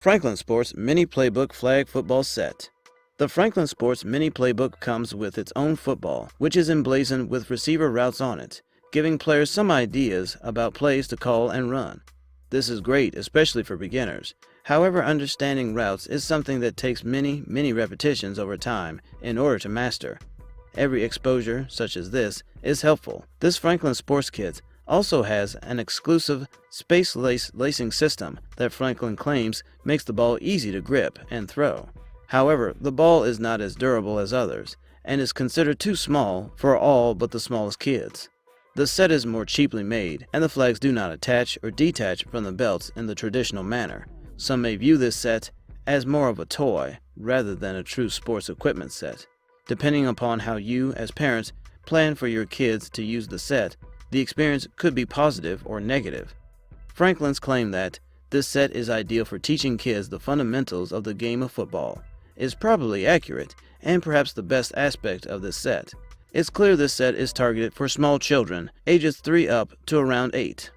Franklin Sports Mini Playbook Flag Football Set. The Franklin Sports Mini Playbook comes with its own football, which is emblazoned with receiver routes on it, giving players some ideas about plays to call and run. This is great, especially for beginners. However, understanding routes is something that takes many repetitions over time in order to master. Every exposure, such as this, is helpful. This Franklin Sports Kit also has an exclusive Spacelace lacing system that Franklin claims makes the ball easy to grip and throw. However, the ball is not as durable as others and is considered too small for all but the smallest kids. The set is more cheaply made, and the flags do not attach or detach from the belts in the traditional manner. Some may view this set as more of a toy rather than a true sports equipment set. Depending upon how you, as parents, plan for your kids to use the set, the experience could be positive or negative. Franklin's claim that this set is ideal for teaching kids the fundamentals of the game of football is probably accurate and perhaps the best aspect of this set. It's clear this set is targeted for small children, ages 3 up to around 8.